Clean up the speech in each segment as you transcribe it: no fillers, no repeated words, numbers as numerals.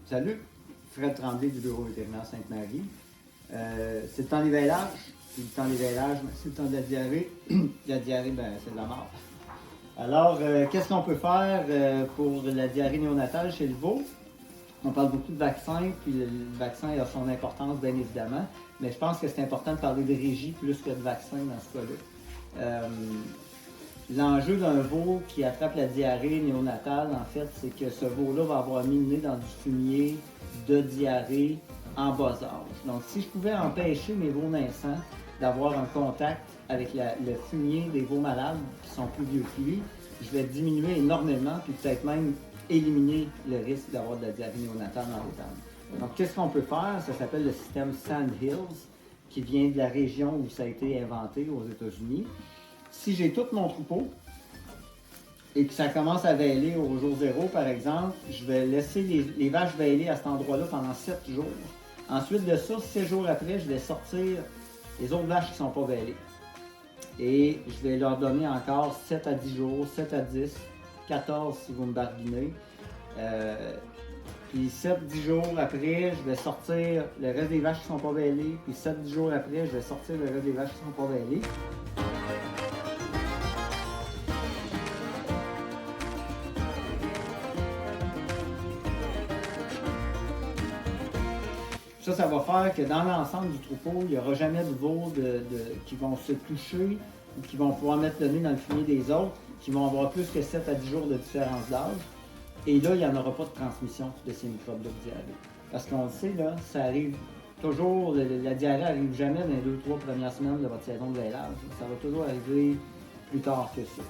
Salut, Fred Tremblay du bureau vétérinaire Sainte-Marie. C'est le temps des veillages, puis le temps des veillages, c'est le temps de la diarrhée. La diarrhée, ben, c'est de la mort. Alors, qu'est-ce qu'on peut faire pour la diarrhée néonatale chez le veau? On parle beaucoup de vaccins, puis le vaccin a son importance, bien évidemment, mais je pense que c'est important de parler de régie plus que de vaccin dans ce cas-là. L'enjeu d'un veau qui attrape la diarrhée néonatale, en fait, c'est que ce veau-là va avoir mis le nez dans du fumier de diarrhée en bas âge. Donc, si je pouvais empêcher mes veaux naissants d'avoir un contact avec le fumier des veaux malades qui sont plus vieux que lui, je vais diminuer énormément, puis peut-être même éliminer le risque d'avoir de la diarrhée néonatale dans l'étable. Donc, qu'est-ce qu'on peut faire? Ça s'appelle le système Sandhills, qui vient de la région où ça a été inventé aux États-Unis. Si j'ai tout mon troupeau et que ça commence à veiler au jour 0, par exemple, je vais laisser les vaches veiler à cet endroit-là pendant 7 jours. Ensuite de ça, 7 jours après, je vais sortir les autres vaches qui ne sont pas veilées. Et je vais leur donner encore 7 à 10 jours, 7 à 10, 14 si vous me barguinez. Puis 7-10 jours après, je vais sortir le reste des vaches qui ne sont pas veillées. Puis 7-10 jours après, je vais sortir le reste des vaches qui ne sont pas veillées. Ça va faire que dans l'ensemble du troupeau, il n'y aura jamais de veaux qui vont se toucher ou qui vont pouvoir mettre le nez dans le fumier des autres, qui vont avoir plus que 7 à 10 jours de différence d'âge. Et là, il n'y en aura pas de transmission de ces microbes de diarrhée. Parce qu'on le sait, là, ça arrive toujours, la diarrhée n'arrive jamais dans les 2-3 premières semaines de votre saison de veillage. Ça va toujours arriver plus tard que ça.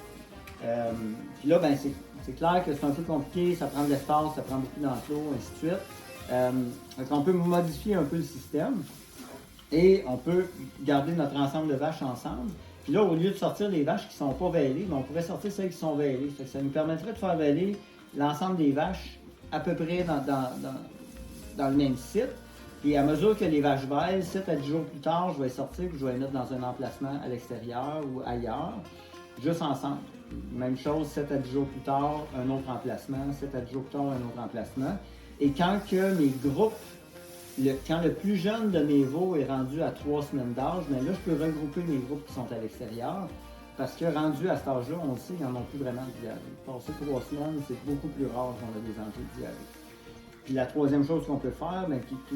Puis là, ben, c'est clair que c'est un peu compliqué, ça prend de l'espace, ça prend beaucoup d'enclos, ainsi de suite. Donc on peut modifier un peu le système et on peut garder notre ensemble de vaches ensemble. Puis là, au lieu de sortir les vaches qui ne sont pas veillées, on pourrait sortir celles qui sont veillées. Ça nous permettrait de faire veiler l'ensemble des vaches à peu près dans le même site. Puis à mesure que les vaches veillent, 7 à 10 jours plus tard, je vais les sortir et je vais les mettre dans un emplacement à l'extérieur ou ailleurs, juste ensemble. Même chose, 7 à 10 jours plus tard, un autre emplacement, 7 à 10 jours plus tard, un autre emplacement. Et quand que mes groupes, quand le plus jeune de mes veaux est rendu à 3 semaines d'âge, bien là, je peux regrouper mes groupes qui sont à l'extérieur. Parce que rendu à cet âge-là, on le sait, ils n'en ont plus vraiment de diarrhée. Passé 3 semaines, c'est beaucoup plus rare qu'on a des enjeux de diarrhée. Puis la troisième chose qu'on peut faire, bien, qui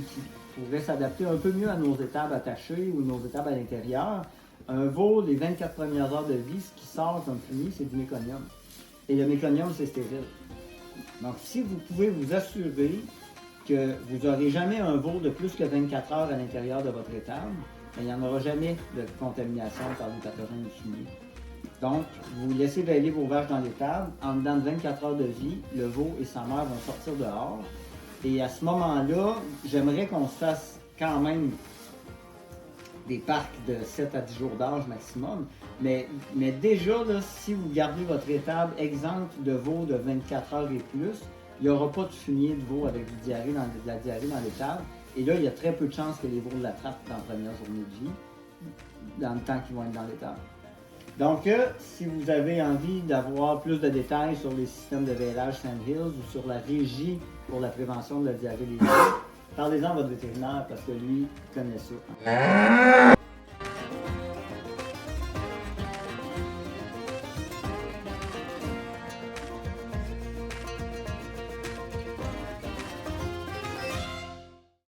pourrait s'adapter un peu mieux à nos étables attachées ou nos étables à l'intérieur, un veau, les 24 premières heures de vie, ce qui sort comme fumier, c'est du méconium. Et le méconium, c'est stérile. Donc, si vous pouvez vous assurer que vous n'aurez jamais un veau de plus que 24 heures à l'intérieur de votre étable, il n'y en aura jamais de contamination par les pathogènes du fumier. Donc, vous laissez veiller vos vaches dans l'étable. En dedans de 24 heures de vie, le veau et sa mère vont sortir dehors. Et à ce moment-là, j'aimerais qu'on se fasse quand même des parcs de 7 à 10 jours d'âge maximum. Mais déjà, là, si vous gardez votre étable exempte de veaux de 24 heures et plus, il n'y aura pas de fumier de veau avec de la diarrhée dans l'étable. Et là, il y a très peu de chances que les veaux l'attrapent dans la première journée de vie, dans le temps qu'ils vont être dans l'étable. Donc, si vous avez envie d'avoir plus de détails sur les systèmes de veillage Sandhills ou sur la régie pour la prévention de la diarrhée des veaux, parlez-en à votre vétérinaire parce que lui connaît ça.